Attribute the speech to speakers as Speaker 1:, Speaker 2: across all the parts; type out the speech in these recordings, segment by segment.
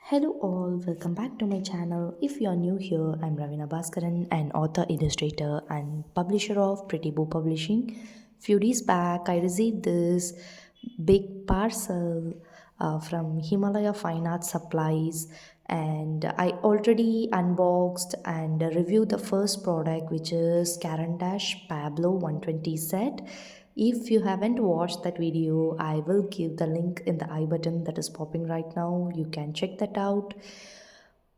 Speaker 1: Hello all, welcome back to my channel. If you are new here, I'm Ravina Bhaskaran, an author, illustrator and publisher of Pretty Boo Publishing. Few days back, I received this big parcel from Himalaya Fine Art Supplies, and I already unboxed and reviewed the first product, which is Caran D'Ache Pablo 120 set. If you haven't watched that video, I will give the link in the I button that is popping right now. You can check that out.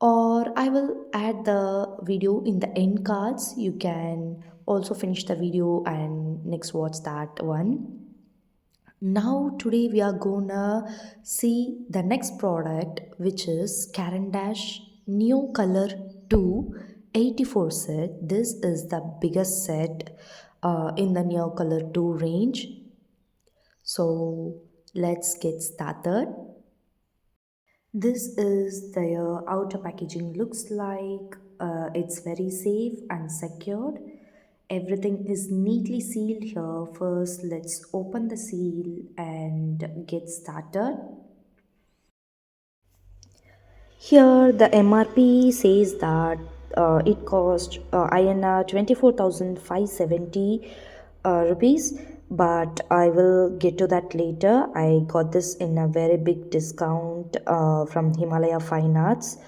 Speaker 1: Or I will add the video in the end cards. You can also finish the video and next watch that one. Now today we are gonna see the next product, which is Caran D'Ache NeoColor II 84 set. This is the biggest set in the NeoColor 2 range. So let's get started. This is the outer packaging looks like. It's very safe and secured. Everything is neatly sealed here. First, let's open the seal and get started. Here, the MRP says that it cost INR 24,570 rupees, but I will get to that later. I got this in a very big discount from Himalaya Fine Arts.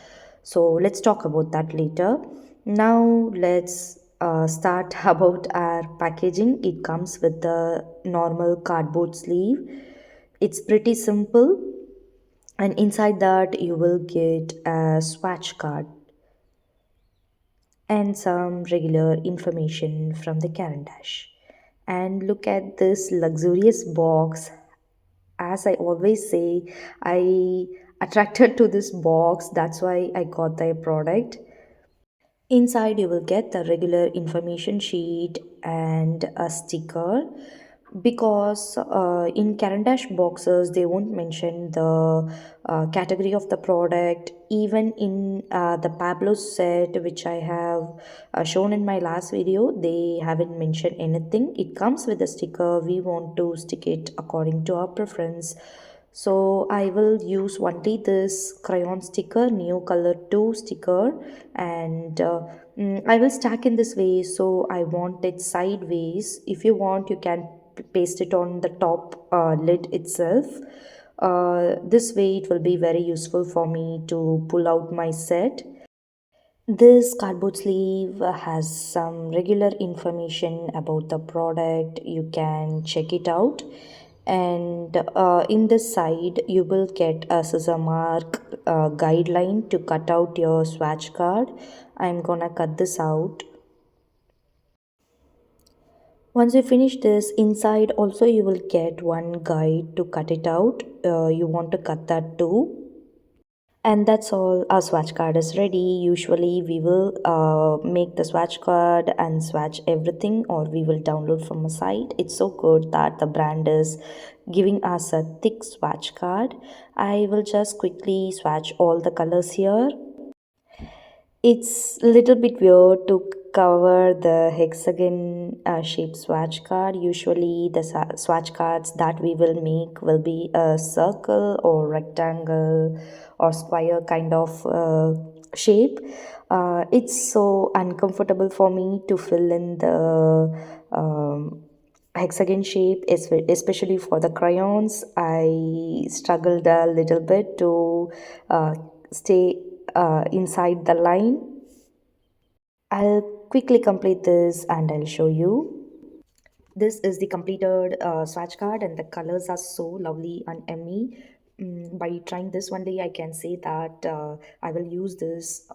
Speaker 1: So let's talk about that later. Now let's start about our packaging. It comes with the normal cardboard sleeve. It's pretty simple, and inside that you will get a swatch card and some regular information from the Caran D'Ache. And look at this luxurious box. As I always say, I attracted to this box, that's why I got the product. Inside, you will get the regular information sheet and a sticker, because in Caran D'Ache boxes they won't mention the category of the product. Even in the Pablo set, which I have shown in my last video, they haven't mentioned anything. It comes with a sticker. We want to stick it according to our preference. So I will use only this crayon sticker, NeoColor II sticker, and I will stack in this way. So I want it sideways. If you want, you can paste it on the top lid itself. This way it will be very useful for me to pull out my set. This cardboard sleeve has some regular information about the product. You can check it out. And in this side, you will get a scissor mark guideline to cut out your swatch card. I'm gonna cut this out. Once you finish this, inside also you will get one guide to cut it out. You want to cut that too. And that's all. Our swatch card is ready. Usually we will make the swatch card and swatch everything, or we will download from a site. It's so good that the brand is giving us a thick swatch card. I will just quickly swatch all the colors here. It's a little bit weird to cover the hexagon shaped swatch card. Usually the swatch cards that we will make will be a circle or rectangle or square kind of shape. It's so uncomfortable for me to fill in the hexagon shape, especially for the crayons. I struggled a little bit to stay inside the line. I'll quickly complete this and I'll show you. This is the completed swatch card, and the colors are so lovely and emmy. By trying this one day, I can say that I will use this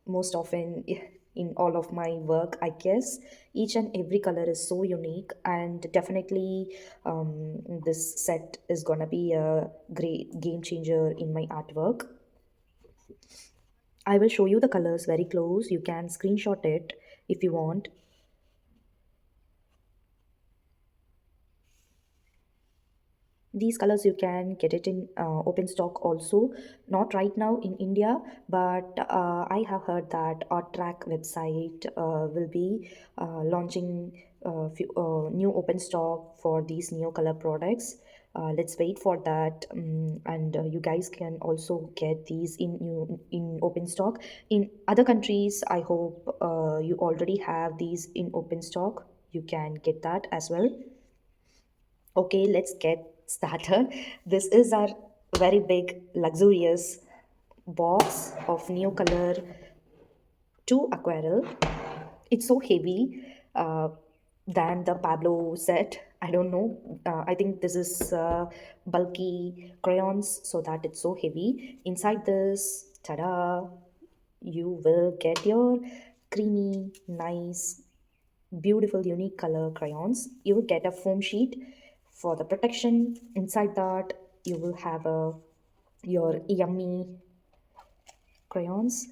Speaker 1: most often in all of my work, I guess. Each and every color is so unique, and definitely this set is gonna be a great game changer in my artwork. I will show you the colors very close. You can screenshot it if you want. These colors you can get it in open stock also. Not right now in India, but I have heard that Art Track website will be launching new open stock for these new color products. Let's wait for that. And you guys can also get these in open stock in other countries. I hope you already have these in open stock. You can get that as well. Okay, let's get started. This is our very big luxurious box of NeoColor 2 aquarel. It's so heavy than the Pablo set. I don't know. I think this is bulky crayons, so that it's so heavy. Inside this, ta-da, you will get your creamy, nice, beautiful, unique color crayons. You will get a foam sheet for the protection. Inside that, you will have a your yummy crayons.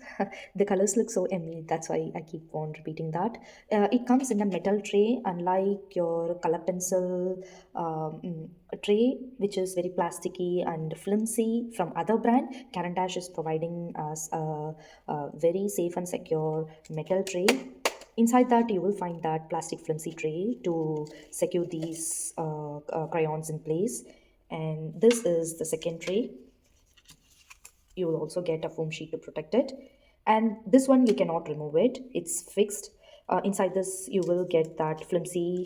Speaker 1: The colors look so yummy, that's why I keep on repeating that. It comes in a metal tray, unlike your color pencil tray, which is very plasticky and flimsy from other brand. Caran D'Ache is providing us a very safe and secure metal tray. Inside that, you will find that plastic flimsy tray to secure these crayons in place. And this is the second tray. You will also get a foam sheet to protect it, and this one you cannot remove it, it's fixed. Inside this you will get that flimsy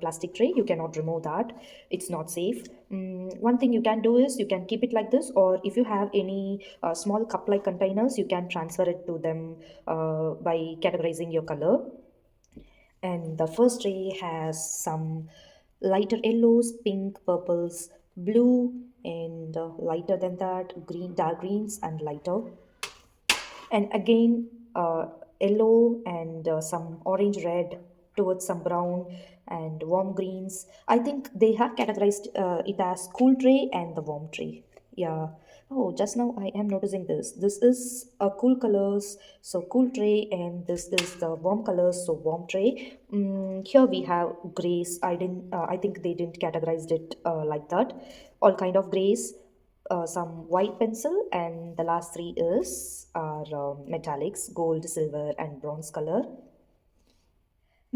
Speaker 1: plastic tray. You cannot remove that, it's not safe. One thing you can do is you can keep it like this, or if you have any small cup like containers, you can transfer it to them by categorizing your color. And the first tray has some lighter yellows, pink, purples, blue, and lighter than that, green, dark greens, and lighter. And again, yellow and some orange red towards some brown and warm greens. I think they have categorized it as cool tray and the warm tray. Yeah. Oh, just now I am noticing this. This is a cool colors, so cool tray, and this is the warm colors, so warm tray. Here we have grays. I didn't. I think they didn't categorized it like that. All kind of grays, some white pencil, and the last three is our metallics: gold, silver, and bronze color.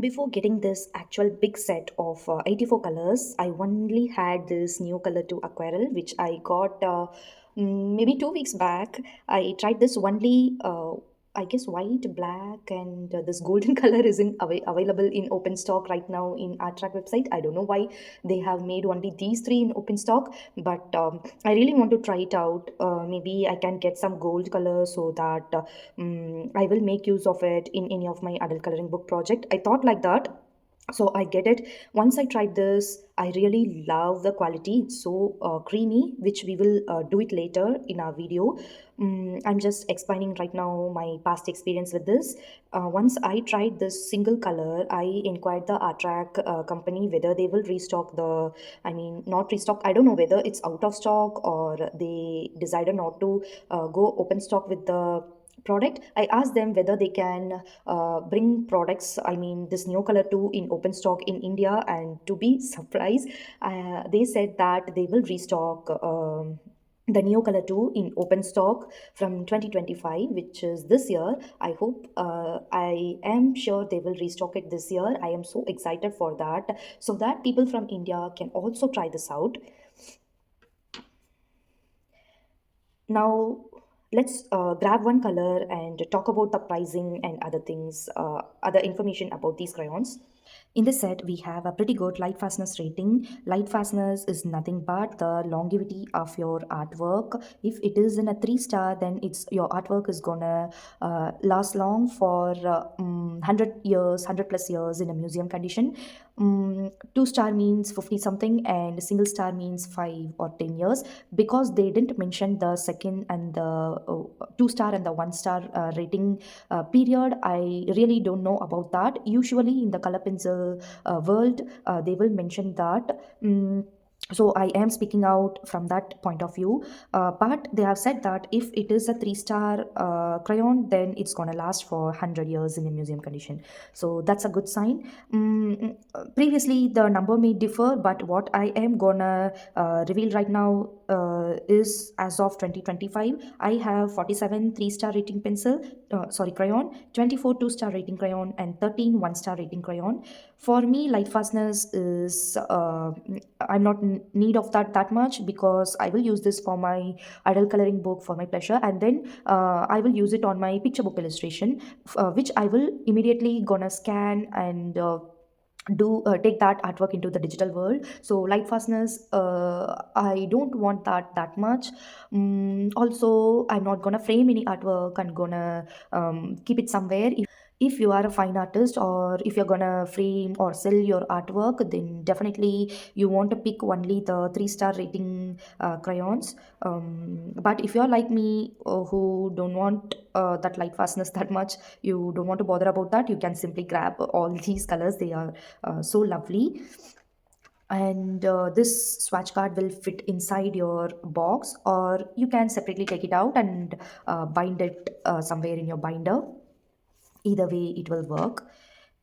Speaker 1: Before getting this actual big set of 84 colors, I only had this NeoColor II aquarel, which I got maybe 2 weeks back. I tried this only, I guess, white, black, and this golden color isn't available in open stock right now in our track website. I don't know why they have made only these three in open stock, but I really want to try it out. Maybe I can get some gold color so that I will make use of it in any of my adult coloring book project. I thought like that, so I get it. Once I tried this, I really love the quality. It's so creamy, which we will do it later in our video. I'm just explaining right now my past experience with this. Once I tried this single color, I inquired the art track company whether they will restock the, I mean, not restock, I don't know whether it's out of stock or they decided not to go open stock with the product. I asked them whether they can bring products, I mean this NeoColor 2 in open stock in India, and to be surprised, they said that they will restock the NeoColor 2 in open stock from 2025, which is this year. I hope, I am sure they will restock it this year. I am so excited for that, so that people from India can also try this out. Now, let's grab one color and talk about the pricing and other things, other information about these crayons. In this set, we have a pretty good light fastness rating. Light fastness is nothing but the longevity of your artwork. If it is in a 3 star, then it's your artwork is gonna last long for 100 years, 100 plus years in a museum condition. 2 star means 50 something, and single star means 5 or 10 years, because they didn't mention the second and the 2 star and the 1 star rating period. I really don't know about that. Usually in the color pencil world, they will mention that. So I am speaking out from that point of view, but they have said that if it is a 3 star crayon, then it's going to last for 100 years in a museum condition, so that's a good sign. Previously the number may differ, but what I am gonna reveal right now is as of 2025. I have 47 3-star rating pencil, sorry, crayon, 24 2-star rating crayon, and 13 1-star rating crayon. For me, light fastness is, I'm not in need of that much, because I will use this for my adult coloring book for my pleasure, and then I will use it on my picture book illustration, which I will immediately gonna scan and do take that artwork into the digital world. So light fastness, I don't want that much. Also, I'm not gonna frame any artwork. I'm gonna keep it somewhere. If you are a fine artist, or if you're gonna frame or sell your artwork, then definitely you want to pick only the 3-star rating crayons. But if you're like me, who don't want that light fastness that much, you don't want to bother about that, you can simply grab all these colors. They are so lovely. And this swatch card will fit inside your box, or you can separately take it out and bind it somewhere in your binder. Either way it will work.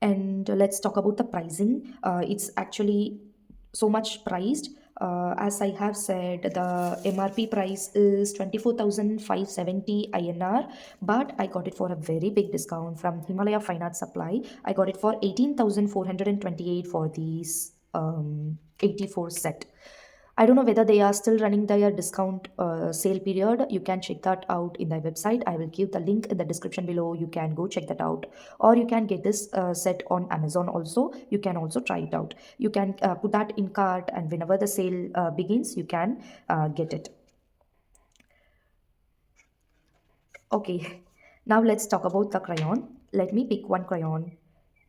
Speaker 1: And let's talk about the pricing. It's actually so much priced. As I have said, the MRP price is 24,570 INR, but I got it for a very big discount from Himalaya Fine Art Supply. I got it for 18,428 for these 84 set. I don't know whether they are still running their discount sale period. You can check that out in their website. I will give the link in the description below. You can go check that out. Or you can get this set on Amazon also. You can also try it out. You can put that in cart, and whenever the sale begins, you can get it. Okay, now let's talk about the crayon. Let me pick one crayon,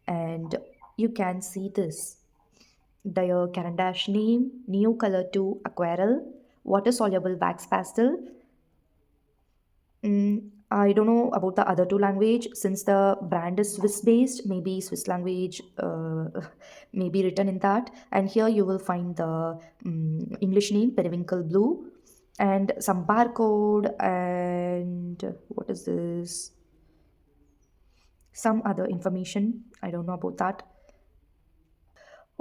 Speaker 1: and you can see this. The Caran D'Ache NeoColor II Aquarelle, water-soluble wax pastel. I don't know about the other two language, since the brand is Swiss based. Maybe Swiss language may be written in that. And here you will find the English name, periwinkle blue, and some barcode, and what is this? Some other information. I don't know about that.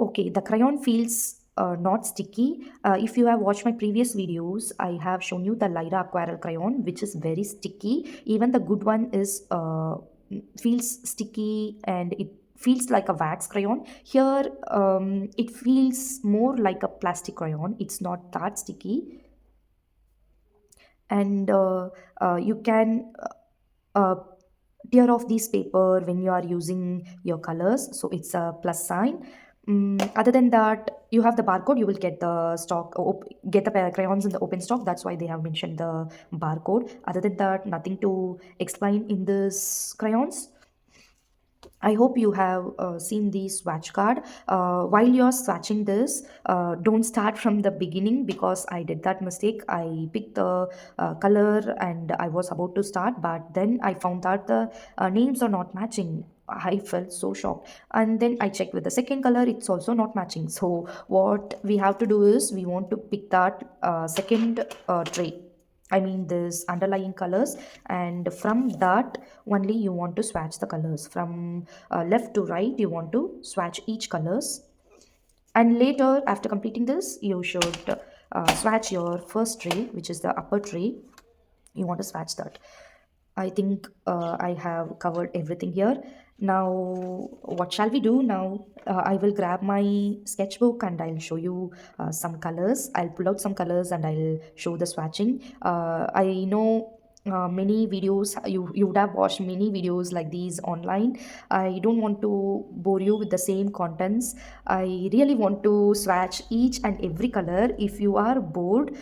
Speaker 1: Okay, the crayon feels not sticky. If you have watched my previous videos, I have shown you the Lyra Aquarelle crayon, which is very sticky. Even the good one is feels sticky, and it feels like a wax crayon. Here, it feels more like a plastic crayon. It's not that sticky, and you can uh, tear off this paper when you are using your colors, so it's a plus sign. Other than that, you have the barcode. You will get the stock, get the crayons in the open stock. That's why they have mentioned the barcode. Other than that, nothing to explain in this crayons. I hope you have seen the swatch card. While you're swatching this, don't start from the beginning, because I did that mistake. I picked the color and I was about to start, but then I found out the names are not matching. I felt so shocked. And then I checked with the second color, it's also not matching. So, what we have to do is we want to pick that second tray. I mean, this underlying colors, and from that only you want to swatch the colors. From left to right, you want to swatch each colors, and later, after completing this, you should swatch your first tray, which is the upper tray. You want to swatch that. I think I have covered everything here. Now, what shall we do now? I will grab my sketchbook and I'll show you some colors. I'll pull out some colors and I'll show the swatching. I know many videos, you would have watched many videos like these online. I don't want to bore you with the same contents. I really want to swatch each and every color. If you are bored,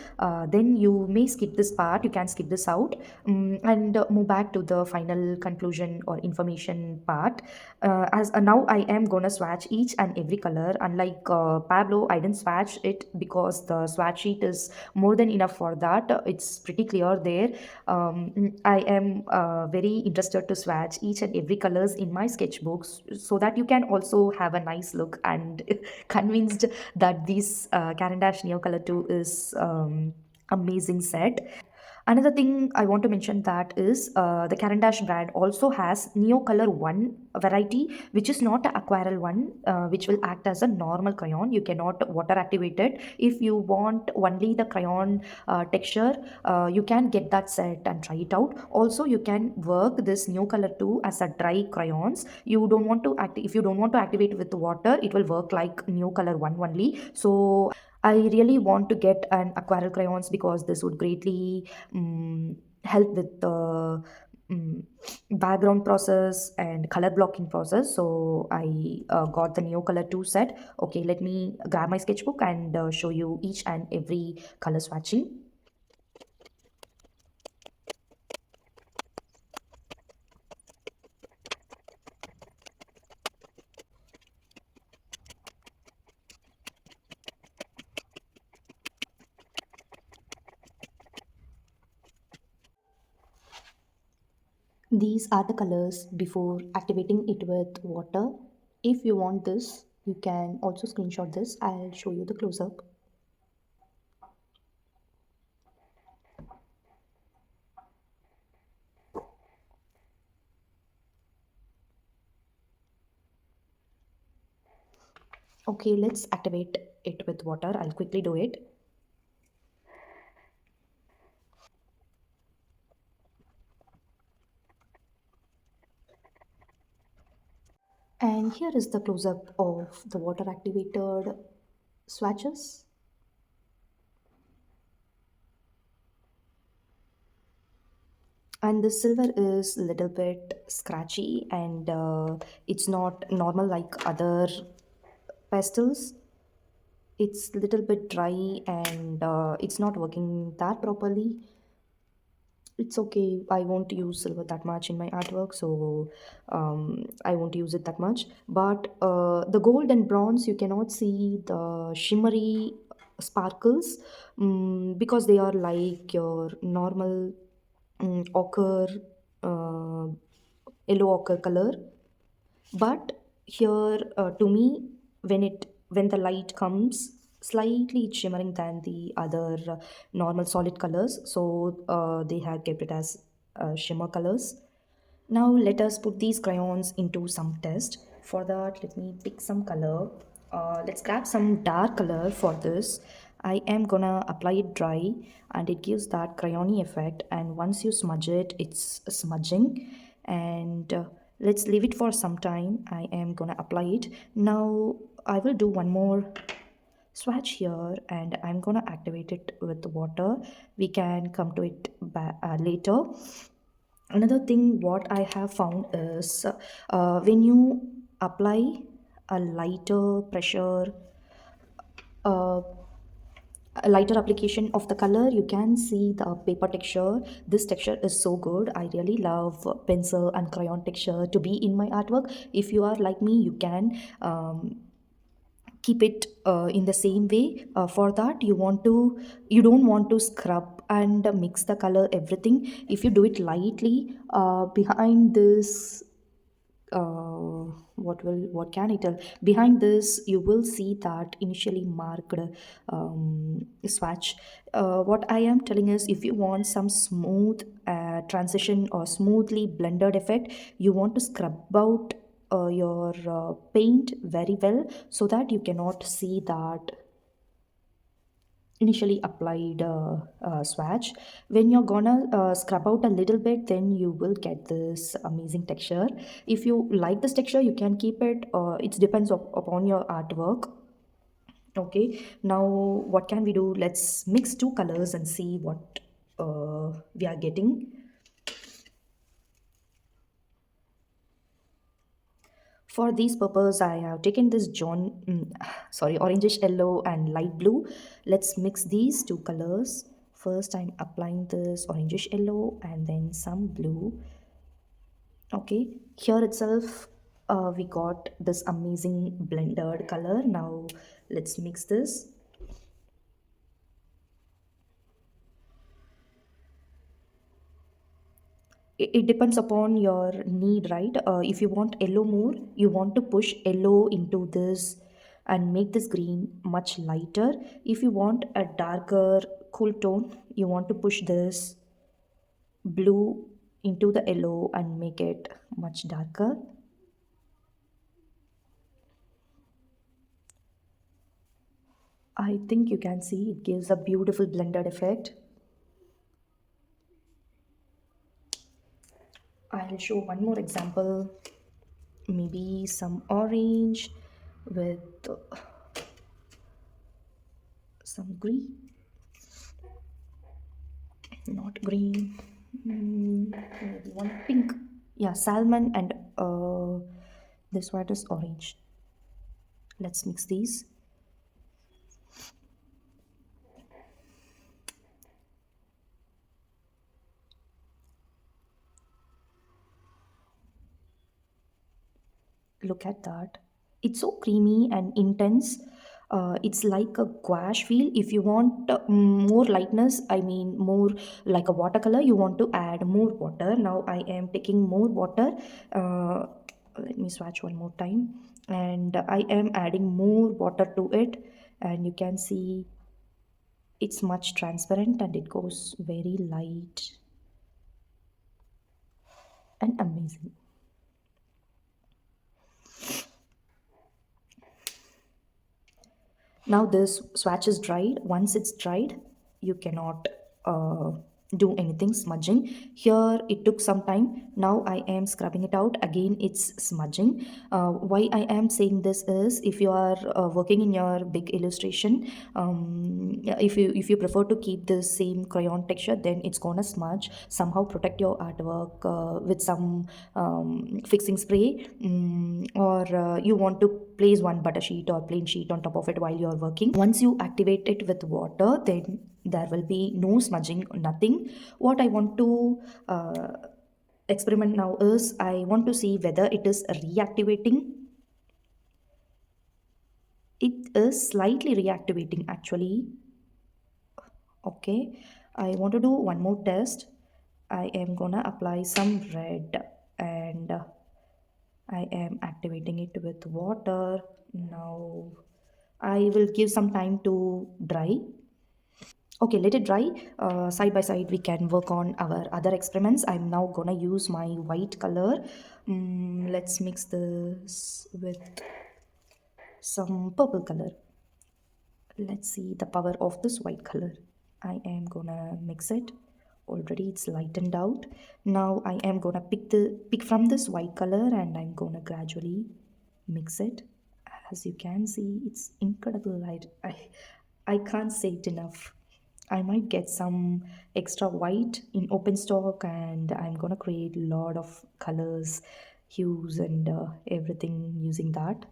Speaker 1: then you may skip this part. You can skip this out, and move back to the final conclusion or information part. As Now I am gonna swatch each and every color. Unlike Pablo, I didn't swatch it because the swatch sheet is more than enough for that. It's pretty clear there. I am very interested to swatch each and every colors in my sketchbooks, so that you can also have a nice look and convinced that this Caran D'Ache NeoColor II is amazing set. Another thing I want to mention that is the Caran D'Ache brand also has NeoColor 1 variety, which is not an aquarel one, which will act as a normal crayon. You cannot water activate it. If you want only the crayon texture, you can get that set and try it out. Also, you can work this NeoColor 2 as a dry crayons. You don't want to act if you don't want to activate with water, it will work like NeoColor 1 only. So I really want to get an aquarel crayons because this would greatly help with the um, background process and color blocking process. So I got the NeoColor 2 set. Okay, let me grab my sketchbook and show you each and every color swatching. These are the colors before activating it with water. If you want this, you can also screenshot this. I'll show you the close-up. Okay, let's activate it with water. I'll quickly do it. And here is the close-up of the water activated swatches. And the silver is a little bit scratchy and it's not normal like other pastels. It's a little bit dry and it's not working that properly. It's okay. I won't use silver that much in my artwork, so I won't use it that much. But the gold and bronze, you cannot see the shimmery sparkles because they are like your normal ochre, uh, yellow ochre color. But here, to me, when the light comes, slightly it's shimmering than the other normal solid colors. So they have kept it as shimmer colors. Now let us put these crayons into some test. For that, let me pick some color. Let's grab some dark color for this. I am gonna apply it dry and it gives that crayony effect, and once you smudge it, it's smudging. And let's leave it for some time. I am gonna apply it. Now I will do one more swatch here and I'm gonna activate it with water. We can come to it later. Another thing what I have found is when you apply a lighter pressure, uh, a lighter application of the color, you can see the paper texture. This texture is so good. I really love pencil and crayon texture to be in my artwork. If you are like me, you can keep it in the same way. For that, you don't want to scrub and mix the color everything. If you do it lightly behind this, what can I tell? Behind this, you will see that initially marked swatch. What I am telling is, if you want some smooth transition or smoothly blended effect, you want to scrub out your paint very well so that you cannot see that initially applied swatch. When you're gonna scrub out a little bit, then you will get this amazing texture. If you like this texture, you can keep it. It depends upon your artwork. Okay, now what can we do? Let's mix two colors and see what we are getting. For these purpose, I have taken this orangish yellow and light blue. Let's mix these two colors. First, I'm applying this orangish yellow and then some blue. Okay, here itself, we got this amazing blended color. Now, let's mix this. It depends upon your need, right? If you want yellow more, you want to push yellow into this and make this green much lighter. If you want a darker cool tone, you want to push this blue into the yellow and make it much darker. I think you can see it gives a beautiful blended effect. I'll show one more example, maybe some orange with some green, not green, maybe one pink. Yeah, salmon and this one is orange. Let's mix these. Look at that. It's so creamy and intense. It's like a gouache feel. If you want more lightness, I mean more like a watercolor, you want to add more water. Now I am taking more water. Uh, Let me swatch one more time. And I am adding more water to it. And you can see it's much transparent and it goes very light and amazing. Now this swatch is dried. Once it's dried, you cannot do anything smudging. Here it took some time. Now I am scrubbing it out. Again, it's smudging. Why I am saying this is, if you are working in your big illustration, yeah, if you prefer to keep the same crayon texture, then it's gonna smudge. Somehow protect your artwork with some fixing spray, or you want to place one butter sheet or plain sheet on top of it while you're working. Once you activate it with water, then there will be no smudging, nothing. What I want to experiment now is, I want to see whether it is reactivating. It is slightly reactivating actually. Okay, I want to do one more test. I am gonna apply some red, and I am activating it with water. Now I will give some time to dry. Okay, let it dry. Side by side, we can work on our other experiments. I'm now gonna use my white color. Let's mix this with some purple color. Let's see the power of this white color. I am gonna mix it. Already it's lightened out. Now I am gonna pick from this white color, and I'm gonna gradually mix it. As you can see, it's incredible light. I can't say it enough. I might get some extra white in open stock, and I'm gonna create a lot of colors, hues, and everything using that.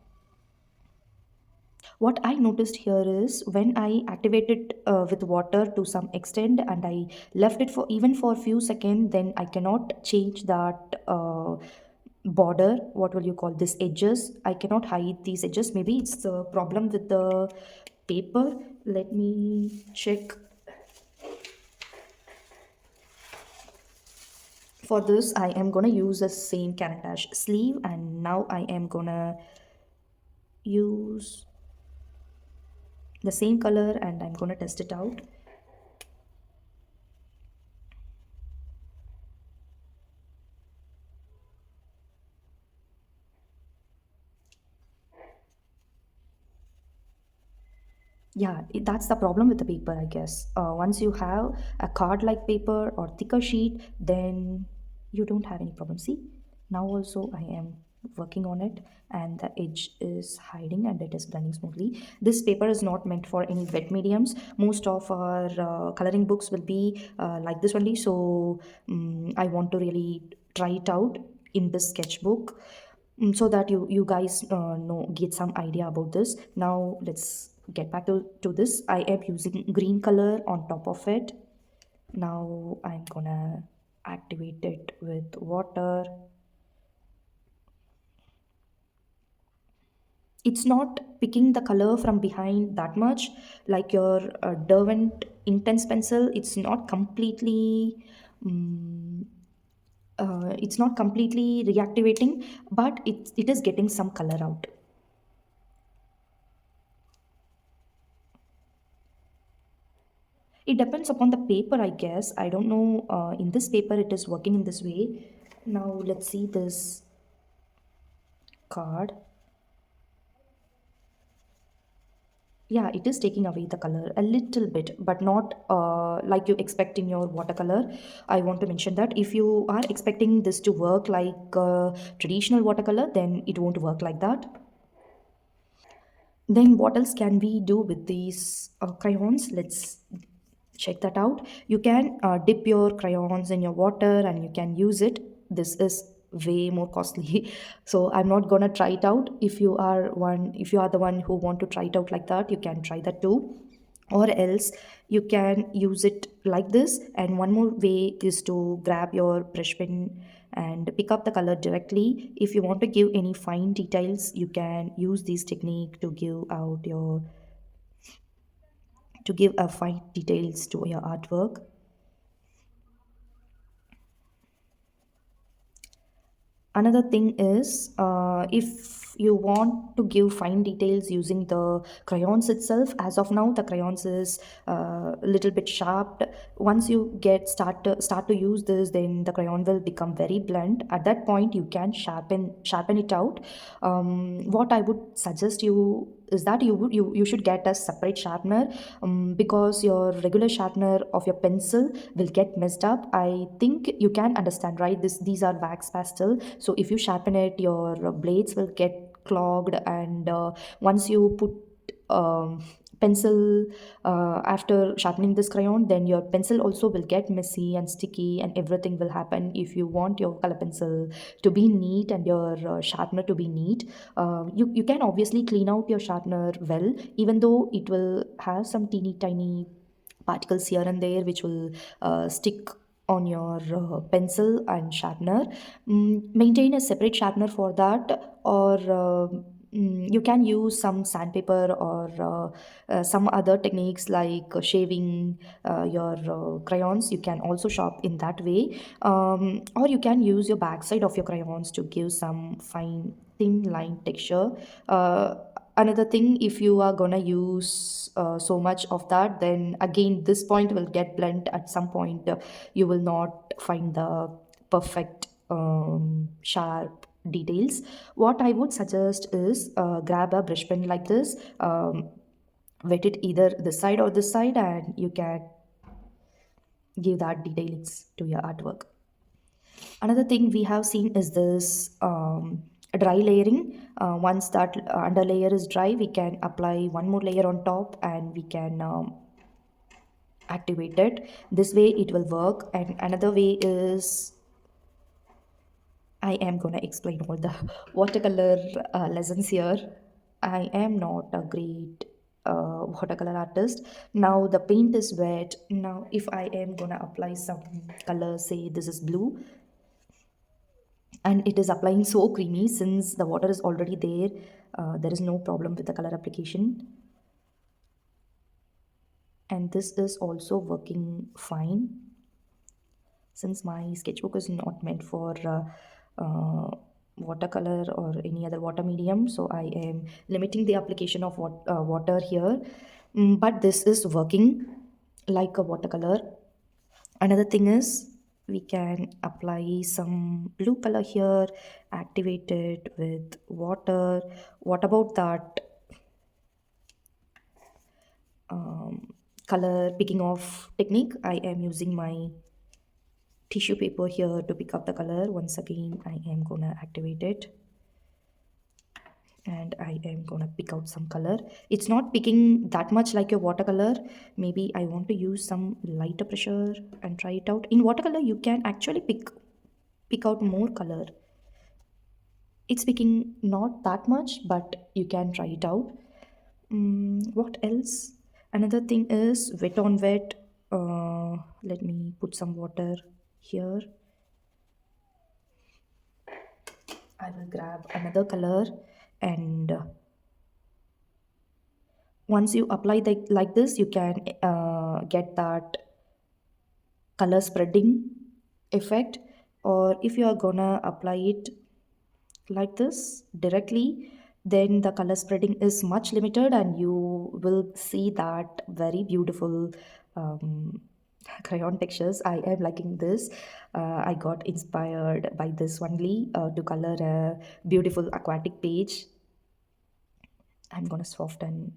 Speaker 1: What I noticed here is, when I activate it with water to some extent, and I left it for even for a few seconds, then I cannot change that border. What will you call this? Edges. I cannot hide these edges. Maybe it's the problem with the paper. Let me check. For this, I am gonna use the same Caran D'Ache sleeve, and now I am gonna use the same color, and I'm gonna test it out. Yeah, that's the problem with the paper, I guess. Once you have a card like paper or thicker sheet, then you don't have any problem. See, now also I am working on it, and the edge is hiding and it is blending smoothly. This paper is not meant for any wet mediums. Most of our coloring books will be like this only. So I want to really try it out in this sketchbook, so that you guys know, get some idea about this. Now let's get back to this. I am using green color on top of it. Now I'm gonna activate it with water. It's not picking the color from behind that much, like your Derwent intense pencil. It's not completely reactivating, but it is getting some color out. It depends upon the paper, I guess. I don't know. In this paper, it is working in this way. Now, let's see this card. Yeah, it is taking away the color a little bit, but not like you expect in your watercolor. I want to mention that if you are expecting this to work like traditional watercolor, then it won't work like that. Then what else can we do with these crayons? Let's check that out. You can dip your crayons in your water and you can use it. This is way more costly, so I'm not gonna try it out. If you are the one who want to try it out like that, you can try that too, or else you can use it like this. And one more way is to grab your brush pen and pick up the color directly. If you want to give any fine details, you can use this technique to give a fine details to your artwork. Another thing is, if you want to give fine details using the crayons itself, as of now the crayons is a little bit sharp. Once you start to use this, then the crayon will become very blunt. At that point you can sharpen it out. What I would suggest you is that you should get a separate sharpener, because your regular sharpener of your pencil will get messed up. I think you can understand, right? These are wax pastel, so if you sharpen it, your blades will get clogged. And once you put pencil after sharpening this crayon, then your pencil also will get messy and sticky, and everything will happen. If you want your color pencil to be neat and your sharpener to be neat, you can obviously clean out your sharpener well, even though it will have some teeny tiny particles here and there which will stick on your pencil and sharpener. Maintain a separate sharpener for that, or you can use some sandpaper or some other techniques like shaving your crayons. You can also shop in that way, or you can use your backside of your crayons to give some fine thin line texture. Another thing, if you are gonna use so much of that, then again this point will get blunt at some point. You will not find the perfect sharp details. What I would suggest is grab a brush pen like this, wet it either this side or this side, and you can give that details to your artwork. Another thing we have seen is this dry layering. Once that under layer is dry, we can apply one more layer on top and we can activate it. This way it will work. And another way is, I am gonna explain all the watercolor lessons here. I am not a great watercolor artist. Now the paint is wet. Now if I am gonna apply some color, say this is blue, and it is applying so creamy since the water is already there, there is no problem with the color application, and this is also working fine. Since my sketchbook is not meant for watercolor or any other water medium, so I am limiting the application of water here. But this is working like a watercolor. Another thing is, we can apply some blue color here, activate it with water. What about that color picking off technique? I am using my tissue paper here to pick up the color. Once again, I am gonna activate it and I am gonna pick out some color. It's not picking that much like your watercolor. Maybe I want to use some lighter pressure and try it out. In watercolor, you can actually pick out more color. It's picking not that much, but you can try it out. What else? Another thing is wet on wet. Let me put some water here. I will grab another color, and once you apply like this, you can get that color spreading effect. Or if you are gonna apply it like this directly, then the color spreading is much limited and you will see that very beautiful um, crayon textures. I am liking this. I got inspired by this only to color a beautiful aquatic page. I'm gonna soften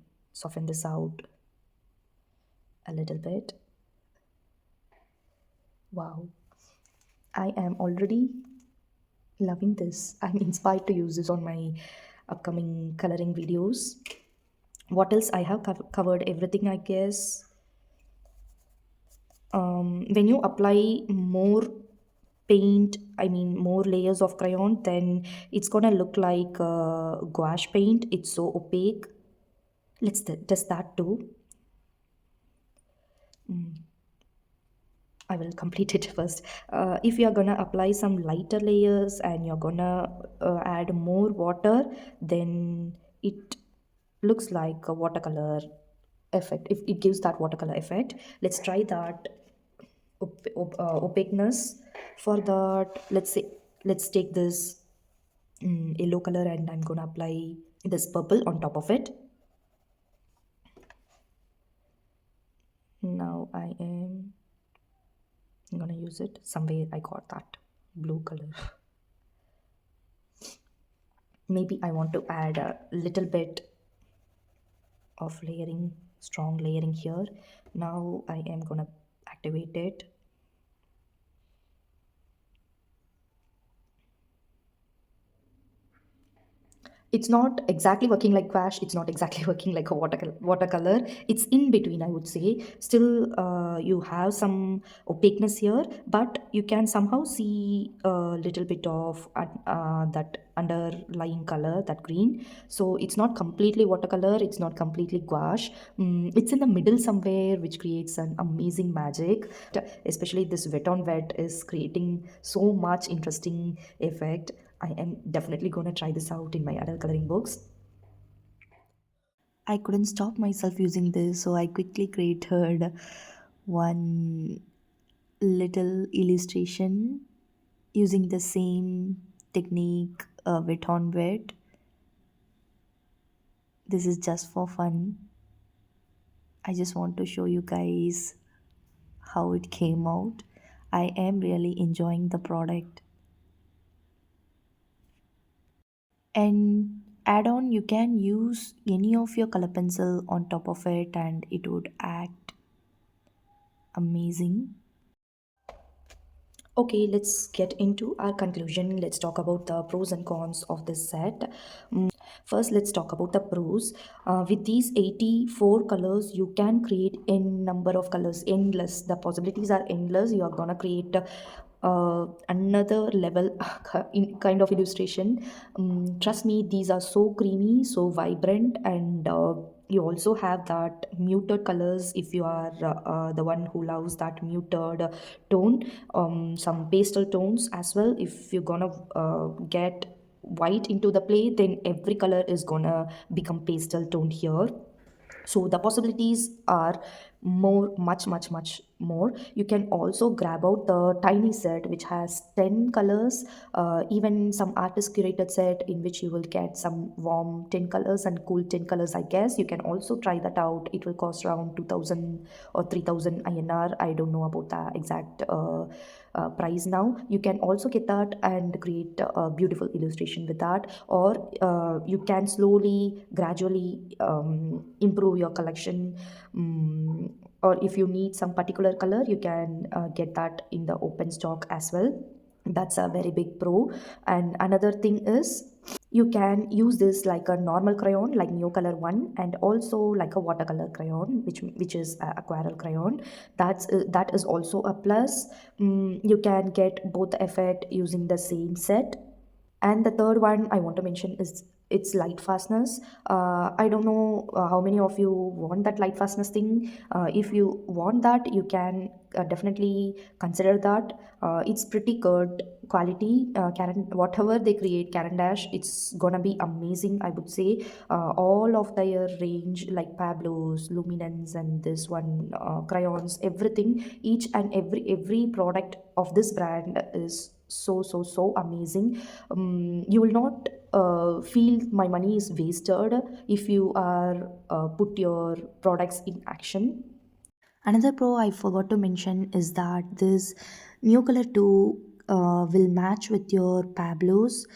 Speaker 1: this out a little bit. Wow, I am already loving this. I'm inspired to use this on my upcoming coloring videos. What else? I have covered everything, I guess. When you apply more paint, I mean more layers of crayon, then it's gonna look like gouache paint. It's so opaque. Let's test that too. I will complete it first. If you're gonna apply some lighter layers and you're gonna add more water, then it looks like a watercolor effect. If it gives that watercolor effect, let's try that opaqueness. For that, let's take this yellow color and I'm gonna apply this purple on top of it. Now I'm gonna use it somewhere. I got that blue color. Maybe I want to add a little bit of layering, strong layering here. Now I am gonna activate it. It's not exactly working like gouache, it's not exactly working like a watercolor. It's in between, I would say. Still, you have some opaqueness here, but you can somehow see a little bit of that underlying color, that green. So it's not completely watercolor, it's not completely gouache. It's in the middle somewhere, which creates an amazing magic. Especially this wet on wet is creating so much interesting effect. I am definitely going to try this out in my adult coloring books. I couldn't stop myself using this, so I quickly created one little illustration using the same technique, wet on wet. This is just for fun. I just want to show you guys how it came out. I am really enjoying the product. And add on, you can use any of your color pencil on top of it and it would act amazing. Okay, let's get into our conclusion. Let's talk about the pros and cons of this set. First, let's talk about the pros. With these 84 colors, you can create a number of colors, endless. The possibilities are endless. You are gonna create another level in kind of illustration. Trust me, these are so creamy, so vibrant, and you also have that muted colors if you are the one who loves that muted tone. Some pastel tones as well. If you're gonna get white into the play, then every color is gonna become pastel toned here. So the possibilities are much more. You can also grab out the tiny set which has 10 colors, even some artist curated set in which you will get some warm 10 colors and cool 10 colors. I guess you can also try that out. It will cost around 2000 or 3000 INR. I don't know about the exact price now. You can also get that and create a beautiful illustration with that, or you can slowly gradually improve your collection. Or if you need some particular color, you can get that in the open stock as well. That's a very big pro. And another thing is, you can use this like a normal crayon like NeoColor 1, and also like a watercolor crayon, which is a aquarelle crayon. That is also a plus. You can get both effect using the same set. And the third one I want to mention is its light fastness. I don't know how many of you want that light fastness thing. If you want that, you can definitely consider that. It's pretty good quality. Whatever they create, Caran D'Ache, it's gonna be amazing, I would say. All of their range, like Pablo's, Luminance, and this one crayons, everything, each and every product of this brand is so amazing. You will not feel my money is wasted if you are put your products in action. Another pro I forgot to mention is that this NeoColor 2 will match with your Pablos.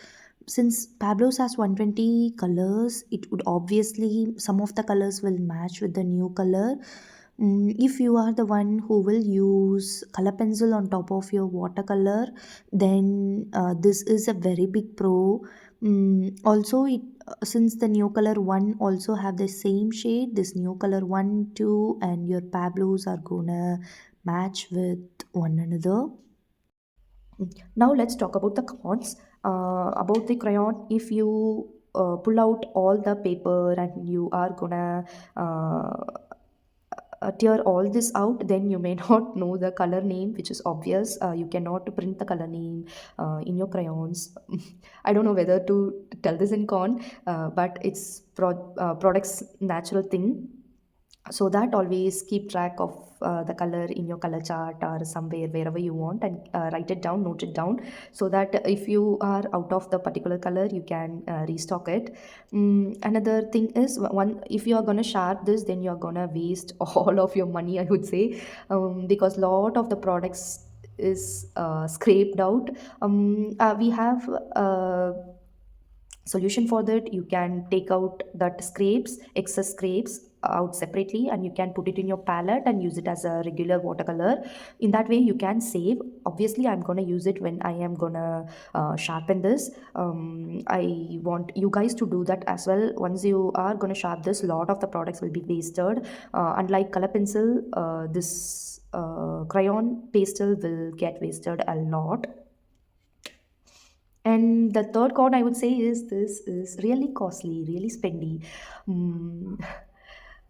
Speaker 1: Since Pablos has 120 colors, it would obviously, some of the colors will match with the new color. If you are the one who will use color pencil on top of your watercolor, then this is a very big pro. Also, it since the new color 1 also have the same shade, this new color 1 2 and your Pablos are gonna match with one another. Now let's talk about the cons. About the crayon, if you pull out all the paper and you are gonna tear all this out, then you may not know the color name, which is obvious. You cannot print the color name in your crayons. I don't know whether to tell this in con, but it's product's natural thing. So that always keep track of the color in your color chart or somewhere wherever you want, and write it down, note it down, so that if you are out of the particular color you can restock it. Another thing is, one, if you are gonna sharp this, then you are gonna waste all of your money, I would say, because lot of the products is scraped out. We have solution for that. You can take out that excess scrapes out separately, and you can put it in your palette and use it as a regular watercolor. In that way you can save. Obviously I'm gonna use it when I am gonna sharpen this. I want you guys to do that as well. Once you are gonna sharpen this, lot of the products will be wasted. Unlike color pencil, this crayon pastel will get wasted a lot. And the third con I would say is this is really costly, really spendy. Mm,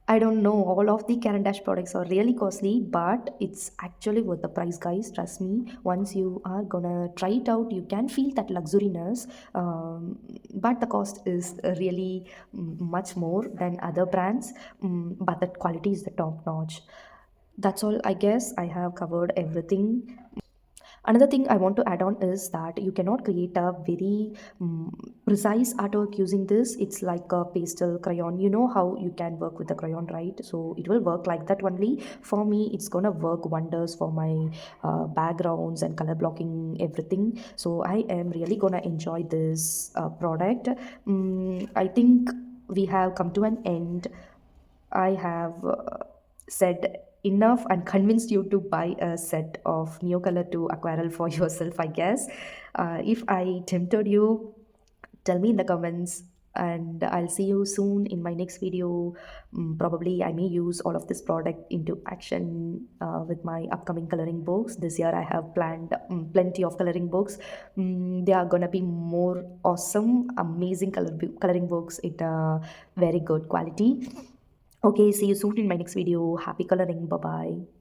Speaker 1: I don't know. All of the Caran D'Ache products are really costly, but it's actually worth the price, guys. Trust me. Once you are gonna try it out, you can feel that luxuriness. But the cost is really much more than other brands. But the quality is the top notch. That's all, I guess. I have covered everything. Another thing I want to add on is that you cannot create a very precise artwork using this. It's like a pastel crayon. You know how you can work with the crayon, right? So it will work like that only. For me, it's gonna work wonders for my backgrounds and color blocking, everything. So I am really gonna enjoy this product. I think we have come to an end. I have said enough and convinced you to buy a set of NeoColor 2 Aquarel for yourself, I guess. If I tempted you, tell me in the comments, and I'll see you soon in my next video. Probably I may use all of this product into action with my upcoming coloring books. This year I have planned plenty of coloring books. They are gonna be more awesome, amazing coloring books in a very good quality. Okay, see you soon in my next video. Happy coloring. Bye bye.